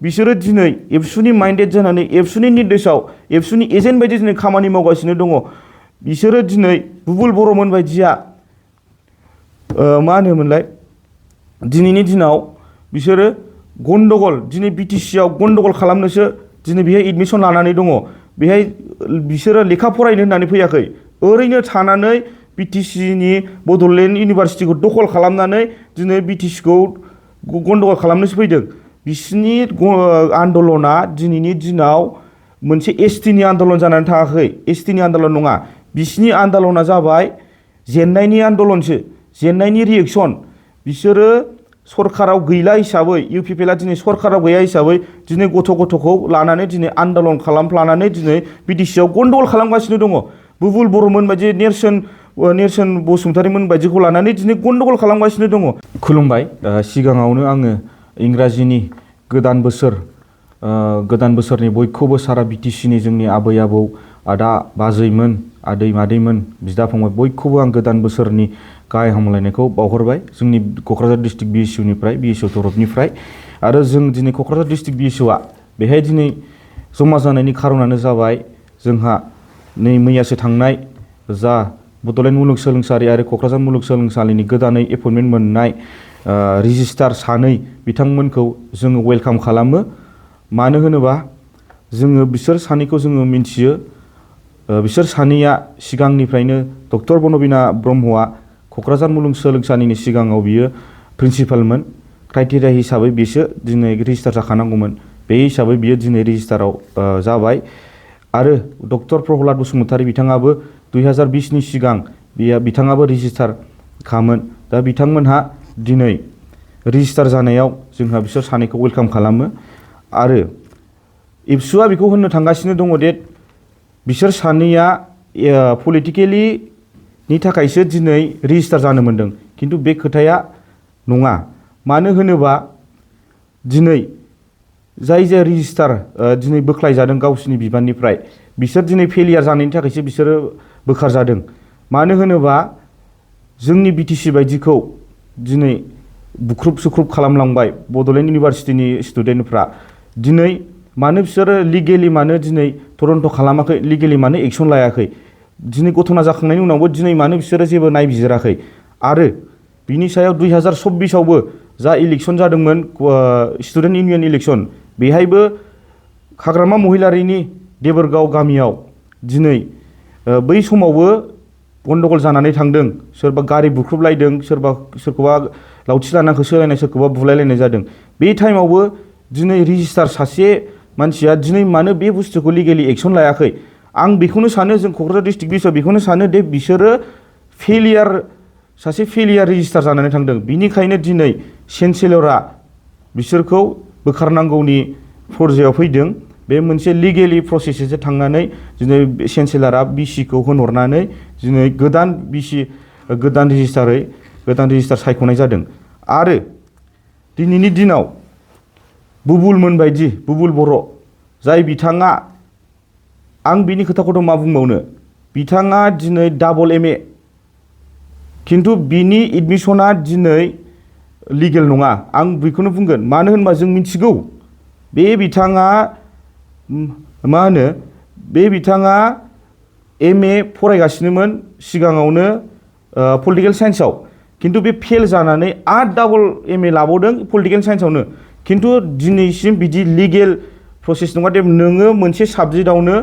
बिसोरो दिनै एबसुनि माइन्डेड जानानै एबसुनि निर्देशआव एबसुनि एजेन्ट बायदि दिनै खामानि मावगासिनो दङ। बिसोरो दिनै बुबुल बर'मोन बायदिया मा होनोमोनलाय दिनैनि दिनाव बिसोरो गन्डगल दिनै बिटिसिआव गन्डगल खालामनोसो दिनै बेहाय एडमिसन लानानै दङ। बेहाय बिसोरो लेखा फरायनो होननानै फैयाखै, ओरैनो थानानै बिटिसिनि बड'लेण्ड इउनिभारसिटिखौ दखल खालामनानै दिनै बिटिसिखौ गन्डगल खालामनोसो फैदों। बिसिनि आन्दलना दिनैनि दिनाव मोनसे एसटिनि आन्दलन जानानै थाङाखै, एसटिनि आन्दलन नङा। बिसिनि आन्दलना जाबाय जेननायनि आन्दलनसो, जेननायनि रिएक्सन। बिसोरो सरकाराव गैला हिसाबै इउपिपिएलआ दिनै सरकाराव गैया हिसाबै दिनै गथ'खौ लानानै दिनै आन्दलन खालामफ्लानानै दिनै बिटिसिआव गन्डगल खालामगासिनो दङ। बुबुल बर'मोन बायदि नेरसोन बसुमतारीमोन बायदिखौ लानानै दिनै गन्डगल खालामगासिनो दङ। खुलुमबाय। सिगाङावनो आङो इंराजिनि गोदान बोसोरनि बयखौबो सारा बिटिसिनि जोंनि आबै आबौ, आदा बाजैमोन, आदै मादैमोन, बिदा फंबाय बयखौबो आं गोदान बोसोरनि गाहाय हामलायनायखौ बावहरबाय जोंनि क'क्राझार डिस्ट्रिक्ट बिएसइउनिफ्राय, बिएसइउ तरफनिफ्राय। आरो जों दिनै क'क्राझार डिस्ट्रिक्ट बिएसइउआ बेहाय दिनै जमा जानायनि खारनानो जाबाय जोंहा नै मैयासो थांनाय जा बड'लेण्ड मुलुगसोलोंसालि आरो क'क्राझार मुलुगसोलोंसालिनि गोदानै एपइन्टमेन्ट मोननाय रेजिस्ट्रार सानै बिथांमोनखौ जोङो वेलकाम खालामो। मानो होनोबा जोङो बिसोर सानैखौ जोङो मिन्थियो। बिसोर सानैया सिगांनिफ्रायनो डक्टर बनबिना ब्रह्मआ क'क्राझार मुलुगसोलोंसालिनि सिगाङाव बियो प्रिन्सिपालमोन। क्राइटेरिया हिसाबै बिसो दिनै रेजिस्टार जाखानांगौमोन, बे हिसाबै बियो दिनै रेजिस्टाराव जाबाय। आरो डक्टर प्रहलाद बसुमतारी बिथाङाबो 2020नि सिगां बिथाङाबो रेजिस्टार खामोन। दा बिथांमोनहा दिनै रेजिस्टार जानायाव जोंहा बिसोर सानैखौ वेलकाम खालामो। आरो एबसुआ बेखौ होननो थांगासिनो दङ दे बिसोर सानैया पलिटिकेलिनि थाखायसो दिनै रेजिस्टार जानो मोन्दों, खिन्थु बे खोथाया नङा। मानो होनोबा दिनै जाय रेजिस्टार दिनै बोख्लायजादों गावसिनि बिबाननिफ्राय, बिसोर दिनै फेलियार जानायनि थाखायसो बिसोरो बोखारजादों। मानो होनोबा जोंनि बिटिसि बायदिखौ दिनै बुख्रुब सुख्रुब खालामलांबाय बड'लेण्ड इउनिभारसिटिनि स्टुडेन्टफ्रा। दिनै मानो बिसोरो लिगेलि मानो दिनै तदन्त खालामाखै, लिगेलि मानो एक्सन लायाखै, दिनै घटना जाखांनायनि उनावबो दिनै मानो बिसोरो जेबो नायबिजिराखै। आरो बिनि सायाव 2024आवबो जा इलेक्सन जादोंमोन स्टुडेन्ट इउनियन इलेक्सन, बेहायबो हाग्रामा महिलारिनि देबोरगाव गामियाव दिनै बै समावबो गन्डगल जानानै थांदों। सोरबा गारि बुख्रुबलायदों, सोरखौबा लावथि लानानै होसोलायनाय, सोरखौबा बुलायलायनाय जादों। बे टाइमावबो दिनै रेजिस्टार सासे मानसिया दिनै मानो बे बुस्थुखौ लिगेलि एक्सन लायाखै। आं बेखौनो सानो, जों क'क्राझार डिस्ट्रिक्ट बिएसइउआव बेखौनो सानो दे बिसोरो सासे फेलियार रेजिस्टार जानानै थांदों। बिनिखायनो दिनै चेन्सेलरा बिसोरखौ बोखारनांगौनि फरजायाव फैदों। बे मोनसे लिगेलि प्रसेससो थांनानै दिनै चेन्सेलरा बिसिखौ होनहरनानै दिनै गोदान रेजिस्टार सायख'नाय जादों। आरो दिनैनि दिनाव बुबुल बर' जाय बिथाङा, आं बिनि खोथाखौथ' मा बुंबावनो, बिथाङा दिनै डाबल एमए, खिन्थु बिनि एडमिसना दिनै लिगेल नङा। आं बेखौनो बुंगोन, मानो होनबा जों मिथिगौ बे बिथाङा एमए फरायगासिनोमोन सिगाङावनो पलिटिकेल साइन्सआव, खिन्थु बे फेल जानानै आरो डाबल एमए लाबावदों पलिटिकेल साइन्सआवनो। खिन्थु दिनैसिम बिदि लिगेल प्रसेस नङा दे नोङो मोनसे साबजेक्टआवनो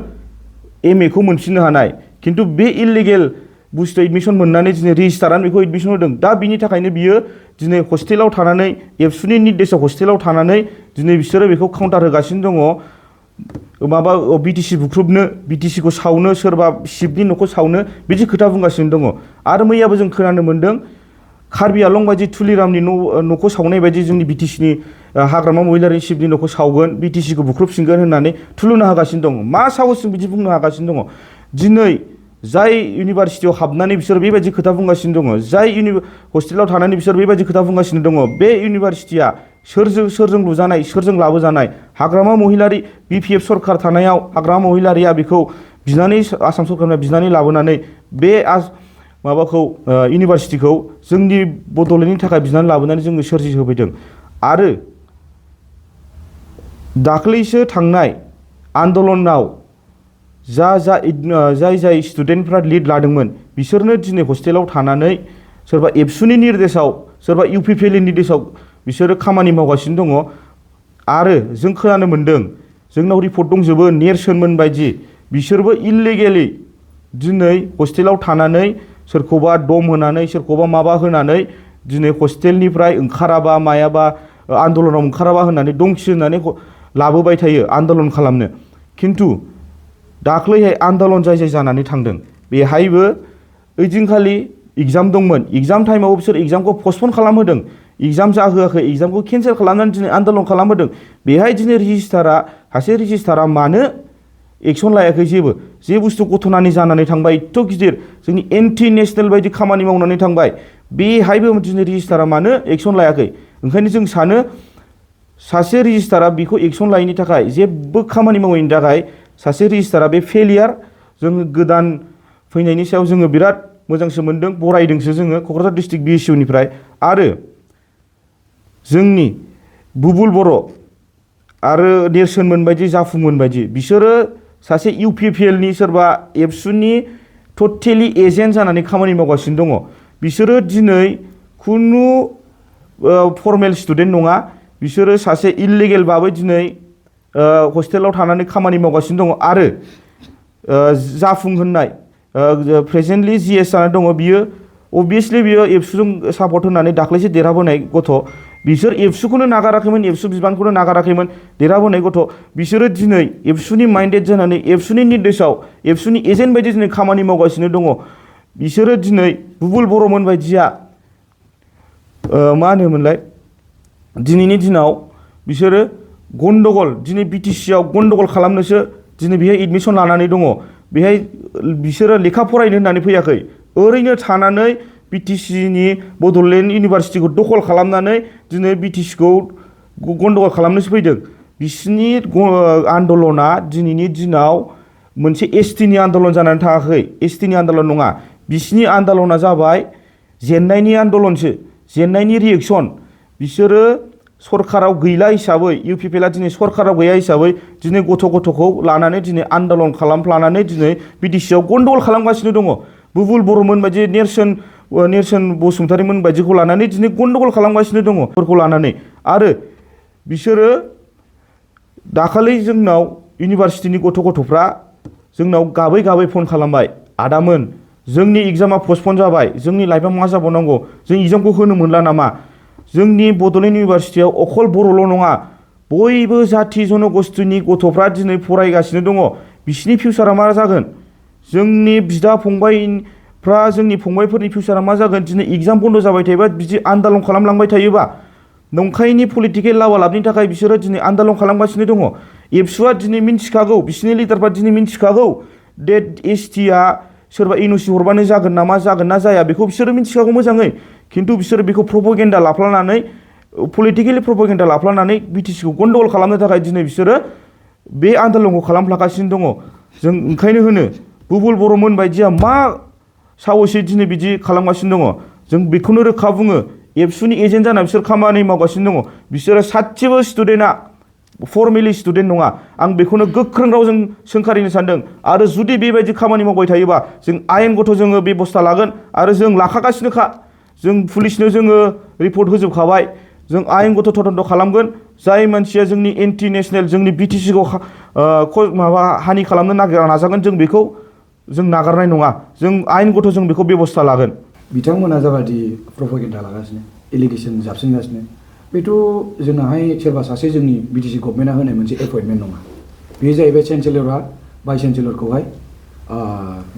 एमएखौ मोनफिननो हानाय। खिन्थु बे इलिगेल बुस्थु एडमिसन मोननानै दिनै रेजिस्टारानो बेखौ एडमिसन होदों। दा बिनि थाखायनो बियो दिनै हस्टेलाव थानानै एबसुनि निर्देशआव हस्टेलाव थानानै दिनै बिसोरो बेखौ काउन्टार होगासिनो दङ। बिटिसि बुख्रुबनो, बिटिसिखौ सावनो, सोरबा शिबनि न'खौ सावनो, बिदि खोथा बुंगासिनो दङ। आरो मैयाबो जों खोनानो मोन्दों कार्बि आलं बायदि तुलिरामनि न'खौ सावनाय बायदि जोंनि बिटिसिनि हाग्रामा महिलारि शिबनि न'खौ सावगोन, बिटिसिखौ बुख्रुबफिनगोन होननानै थुलुंगा होगासिनो दङ। मा साहसजों बिदि बुंनो हागासिनो दङ? दिनै जाय इउनिभारसिटियाव हाबनानै बिसोर बेबायदि खोथा बुंगासिनो दङ, जाय हस्टेलाव थानानै बिसोर बेबायदि खोथा बुंगासिनो दङ, बे इउनिभारसिटिया सोरजों लुजानाय, सोरजों लाबोजानाय? हाग्रामा महिलारि बिपिएफ सरकार थानायाव हाग्रामा महिलारिया बेखौ बिनानै, आसाम सरकारनिफ्राय बिनानै लाबोनानै बे इउनिभारसिटिखौ जोंनि बड'लेण्डनि थाखाय बिनानै लाबोनानै जोंनो सोरजिहोफैदों। आरो दाख्लैसो थांनाय आन्दलनाव जाय स्टुडेन्टफ्रा लिड लादोंमोन बिसोरनो दिनै हस्टेलाव थानानै सोरबा एबसुनि निर्देशआव सोरबा इउपिपिएलनि निर्देशआव बिसोरो खामानि मावगासिनो दङ आरो जों खोनानो मोन्दों जोंनाव रिपर्ट दंजोबो नेरसोनमोन बायदि बिसोरबो इलिगेलि दिनै हस्टेलाव थानानै सोरखौबा दम होनानै सोरखौबा माबा होनानै दिनै हस्टेलनिफ्राय ओंखाराबा मायाबा आन्दलनाव ओंखाराबा होननानै दंखि होननानै लाबोबाय थायो आन्दलन खालामनो। खिन्थु दाख्लैहाय आन्दलन जाय जानानै थांदों बेहायबो ओइदिनखालि एग्जाम दंमोन एग्जाम टाइमाव बिसोर एग्जामखौ पस्टपन खालामहोदों एग्जाम जाहोआखै एग्जामखौ केन्सेल खालामनानै दिनै आन्दलन खालामहोदों। बेहाय दिनै सासे रेजिस्टारा मानो एक्सन लायाखै जे बुस्थु गथनानि जानानै थांबाय एथ' गिदिर जोंनि एन्टि नेसनेल बायदि खामानि मावनानै थांबाय बेहायबो दिनै रेजिस्टारा मानो एक्सन लायाखै। ओंखायनो जों सानो सासे रेजिस्टारा बेखौ एक्सन लायैनि थाखाय जेबो खामानि मावैनि थाखाय सासे रेजिस्टारा बे फेलियार। जों गोदान फैनायनि सायाव जोङो बिराद मोजांसो मोन्दों बरायदोंसो जोङो क'क्राझार डिस्ट्रिक्ट बिएसइउनिफ्राय। आरो जोंनि बुबुल बर' आरो नेरसोनमोन बायदि जाफुंमोन बायदि बिसोरो सासे इउपिपिएलनि सोरबा एबसुनि टटेलि एजेन्ट जानानै खामानि मावगासिनो दङ। बिसोरो दिनै खुनु फर्मेल स्टुडेन्ट नङा बिसोरो सासे इलिगेल भाबै दिनै हस्टेलाव थानानै खामानि मावगासिनो दङ आरो जाफुं होननाय प्रेजेन्टलि जिएस जानानै दङ बियो अबभियासलि बियो एबसुजों सापर्ट होनानै दाख्लैसो देरहाबोनाय गथ' बिसोर एबसुखौनो नागाराखैमोन एबसु बिबानखौनो नागाराखैमोन देरहाबोनाय गथ' बिसोरो दिनै एबसुनि माइन्डेड जानानै एबसुनि निर्देशआव एबसुनि एजेन्ट बायदि दिनै खामानि मावगासिनो दङ। बिसोरो दिनै बुबुल बर'मोन बायदिया मा होनोमोनलाय दिनैनि दिनाव बिसोरो गन्दगल दिनै बिटिसिआव गन्दगल खालामनोसो दिनै बेहाय एडमिसन लानानै दङ। बेहाय बिसोरो लेखा फरायनो होननानै फैयाखै ओरैनो थानानै बिटिसिनि बड'लेण्ड इउनिभारसिटिखौ दखल खालामनानै दिनै बिटिसिखौ गन्दगल खालामनोसो फैदों। बिसिनि आन्दलना दिनैनि दिनाव मोनसे एसटिनि आन्दलन जानानै थाङाखै एसटिनि आन्दलन नङा बिसिनि आन्दलना जाबाय जेननायनि आन्दलनसो जेननायनि रिएक्सन। बिसोरो सरकाराव गैला हिसाबै इउपिपिएलआ दिनै सरकाराव गैया हिसाबै दिनै गथ'खौ लानानै दिनै आन्दलन खालामफ्लानानै दिनै बिटिसिआव गन्दगल खालामगासिनो दङ। बुबुल बर'मोन बायदि नेरसोन बसुमतारीमोन बायदिखौ लानानै दिनै गन्दगल खालामगासिनो दङ फोरखौ लानानै। आरो बिसोरो दाखालि जोंनाव इउनिभारसिटिनि गथ'फ्रा जोंनाव गाबै फन खालामबाय आदामोन जोंनि एग्जामा पस्टपन जाबाय जोंनि लाइफआ मा जाबावनांगौ जों एग्जामखौ होनो मोनला नामा। जोंनि बड'लेण्ड इउनिभारसिटियाव अखल बर'ल' नङा बयबो जाथि जन'गस्थिनि गथ'फ्रा दिनै फरायगासिनो दङ बिसिनि फिउचारा मा जागोन जोंनि बिदा फंबायफ्रा जोंनि फंबायफोरनि फिउचारा मा जागोन दिनै एग्जाम बन्द जाबाय थायोबा बिदि आन्दलन खालामलांबाय थायोबा नंखायनि पलिटिकेल लावालाबनि थाखाय बिसोरो दिनै आन्दलन खालामगासिनो दङ। एबसुआ दिनै मिन्थिखागौ बिसिनि लिडारफ्रा दिनै मिन्थिखागौ डेट एसटिआ सोरबा एनअसि हरबानो जागोन नामा जागोन ना जाया बेखौ बिसोरो मिन्थिखागौ मोजाङै। खिन्थु बिसोरो बेखौ प्रपगेन्डा लाफ्लानानै पलिटिकेलि प्रपगेन्डा लाफ्लानानै बिटिसिखौ गन्दगल खालामनो थाखाय दिनै बिसोरो बे आन्दलनखौ खालामफ्लागासिनो दङ। जों ओंखायनो होनो बुबुल बर'मोन बायदिया मा साहसै दिनै बिदि खालामगासिनो दङ। जों बेखौनो रोखा बुङो एबसुनि एजेन्ट जाना बिसोर खामानि मावगासिनो दङ। बिसोरो सासेबो स्टुडेन्टआ फर्मेलि स्टुडेन्ट नङा आं बेखौनो गोख्रों रावजों सोंखारिनो सानदों। आरो जुदि बेबायदि खामानि मावबाय थायोबा जों आयेनगथ' जोङो बेबस्था लागोन आरो जों लाखागासिनोखा जों पुलिसनो जोङो रिपर्ट होजोबखाबाय जों आयेनगथ' तदन्त खालामगोन। जाय मानसिया जोंनि एन्टि नेसनेल जोंनि बिटिसिखौ माबा हानि खालामनो नाजागोन जों बेखौ जों नागारनाय नङा जों आयेनगथ' जों बेखौ बेबस्था लागोन। बिथांमोना जाबादि प्रपगेन्डा लागासिनो एलिगेसन जाबसिनगासिनो बेथ' जोंनाहाय सोरबा सासे जोंनि बिटिसि गभर्नमेन्टआ होनाय मोनसे एपइन्टमेन्ट नङा बे जाहैबाय चेन्सेलरआ भाइस चेन्सेलरखौहाय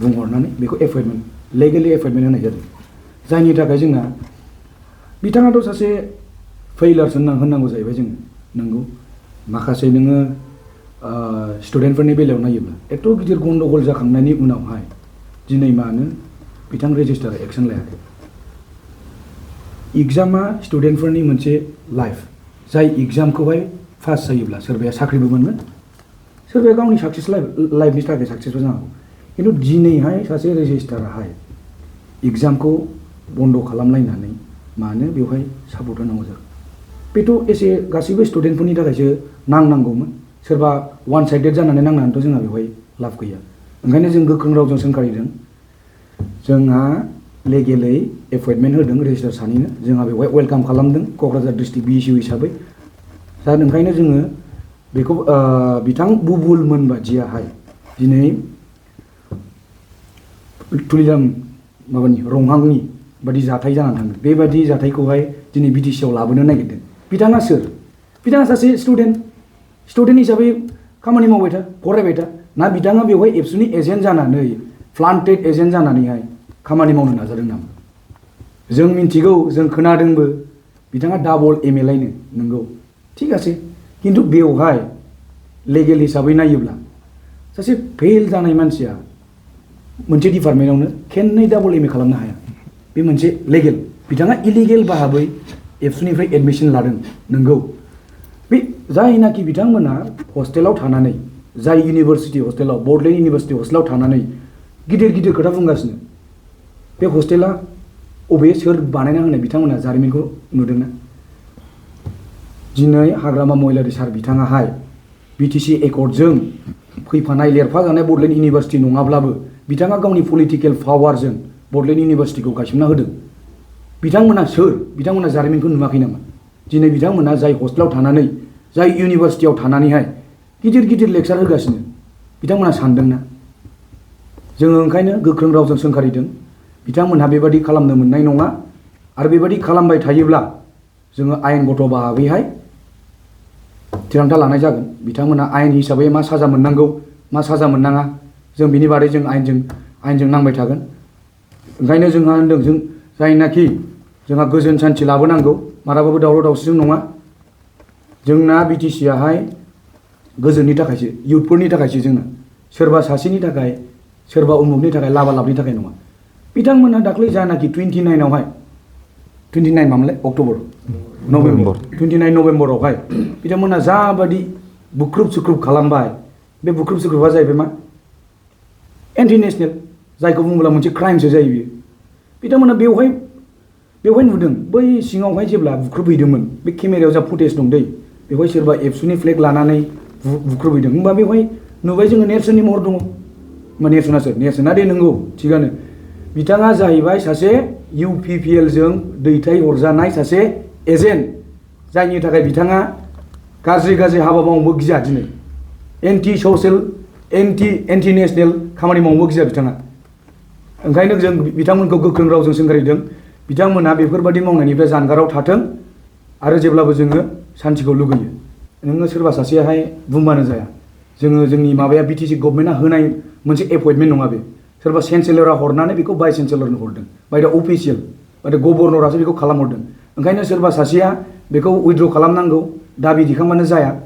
बुंहरनानै बेखौ एपइन्टमेन्ट लिगेलि एपइन्टमेन्ट होनाय जादों। जायनि थाखाय जोंना बिथाङाथ' सासे फेइलारसो होननांगौ जाहैबाय जोङो नंगौ माखासे नोङो स्टुडेन्टफोरनि बेलायाव नायोब्ला एथ' गिदिर गन्दगल जाखांनायनि उनावहाय दिनै मानो बिथां रेजिस्टारा एक्सन लायाखै। एग्जामा स्टुडेन्टफोरनि मोनसे लाइफ जाय एग्जामखौहाय पास जायोब्ला सोरबाया साख्रिबो मोनगोन सोरबाया गावनि साक्सेस लाइफनि थाखाय साक्सेसबो जानो हागौ। खिन्थु दिनैहाय सासे रेजिस्टाराहाय एग्जामखौ बन्द' खालामलायनानै मानो बेवहाय सापर्ट होनांगौ जागोन बेथ' एसे गासैबो स्टुडेन्टफोरनि थाखायसो नांनांगौमोन सोरबा वान साइडेड जानानै नांनानैथ' जोंहा बेवहाय लाब गैया ओंखायनो जों गोख्रों रावजों सोंखारिदों जोंहा लेगेलै एपइन्टमेन्ट होदों रेजिस्टार सानैनो जोंहा बेवहाय वेलकाम खालामदों क'क्राझार डिस्ट्रिक्ट BECU हिसाबै दा ओंखायनो जोङो बेखौ बिथां बुबुलमोन बादियाहाय दिनै तुलिराम माबानि रंहांनि बादि जाथाय जानानै थांदों बेबादि जाथायखौहाय दिनै BTC आव लाबोनो नागिरदों बिथाङा सोर बिथाङा सासे स्टुडेन्ट हिसाबै खामानि मावबाय था फरायबाय था ना बिथाङा बेवहाय एबसुनि एजेन्ट जानानै प्लान्टेड एजेन्ट जानानैहाय खामानि मावनो नाजादों नामा जों मिन्थिगौ जों खोनादोंबो बिथाङा डाबल MLA नो नंगौ थिग आसे खिन्थु बेवहाय लेगेल हिसाबै नायोब्ला सासे फेल जानाय मानसिया मोनसे डिपार्टमेन्टआवनो खेननै डाबल MA खालामनो हाया बे मोनसे लेगेल बिथाङा इलिगेल भाबै एबसुनिफ्राय एडमिसन लादों नंगौ बे जायनाखि बिथांमोना हस्टेलाव थानानै जाय इउनिभार्सिटि हस्टेलाव बड'लेण्ड इउनिभार्सिटि हस्टेलाव थानानै गिदिर गिदिर खोथा बुंगासिनो बे हस्टेला अबे सोर बानायना होनाय बिथांमोना जारिमिनखौ नुदोंना दिनै हाग्रामा महिलारि सार बिथाङाहाय BTC एकर्डजों फैफानाय लिरफाजानाय बड'लेण्ड इउनिभार्सिटि नङाब्लाबो बिथाङा गावनि पलिटिकेल पावारजों बड'लेण्ड इउनिभार्सिटिखौ गायसनना होदों बिथांमोना सोर बिथांमोना जारिमिनखौ नुवाखै नामा दिनै बिथांमोना जाय हस्टेलाव थानानै जाय इउनिभार्सिटियाव थानानैहाय गिदिर गिदिर लेक्सार होगासिनो बिथांमोना सानदोंना जोङो ओंखायनो गोख्रों रावजों सोंखारिदों बिथांमोनहा बेबादि खालामनो मोननाय नङा आरो बेबादि खालामबाय थायोब्ला जोङो आयेनगत भाबैहाय थिरांथा लानाय जागोन बिथांमोना आयेन हिसाबै मा साजा मोननांगौ मा साजा मोननाङा जों बिनि बारै जों आयेनजों नांबाय थागोन ओंखायनो जोंहा होनदों जों जायनाखि जोंहा गोजोन सान्थि लाबोनांगौ मालाबाबो दावराव दावसिजों नङा जोंना BTC आहाय गोजोननि थाखायसो इयुथफोरनि थाखायसो जोंना सोरबा सासेनि थाखाय सोरबा उमुगनि थाखाय लाबा लाबनि थाखाय नङा बिथांमोनहा दाख्लै जानाखि 29 मामोनलाय अक्ट'बर नभेम्बर 29 नभेम्बरावहाय बिथांमोनहा जाबादि बुख्रुब सुख्रुब खालामबाय बे बुख्रुब सुख्रुबा जाहैबाय मा एन्टि नेसनेल जायखौ बुङोब्ला मोनसे क्राइमसो जायो बियो बिथांमोना बेवहाय नुदों बै सिङावहाय जेब्ला बुख्रुबहैदोंमोन बे केमेरायाव जा फुटेज दं दै बेवहाय सोरबा एबसुनि फ्लेग लानानै बुख्रुबहैदों होमबा बेवहाय नुबाय जोङो नेरसोननि महर दङ मा नेरसोना दे नंगौ थिगानो बिथाङा जाहैबाय सासे UPPL जों दैथायहरजानाय सासे एजेन्ट जायनि थाखाय बिथाङा गाज्रि हाबा मावनोबो गिया दिनै एन्टि ससियेल एन्टि नेसनेल खामानि मावनोबो गिया बिथाङा ओंखायनो जों बिथांमोनखौ गोख्रों रावजों सोंखारिदों बिथांमोनहा बेफोरबादि मावनायनिफ्राय जानगाराव थाथों आरो जेब्लाबो जोङो सान्थिखौ लुगैयो नोङो सोरबा सासेयाहाय बुंबानो जाया जोंनि माबाया BTC गभर्नमेन्टआ होनाय मोनसे एपइन्टमेन्ट नङा बे सोरबा चेन्सेलरा हरनानै बेखौ भाइस चेन्सेलरनो हरदों बाय दा अफिसियेल बाय दा गभर्नरासो बेखौ खालामहरदों ओंखायनो सोरबा सासेया बेखौ उइथड्र खालामनांगौ दाबि दिखांबानो जाया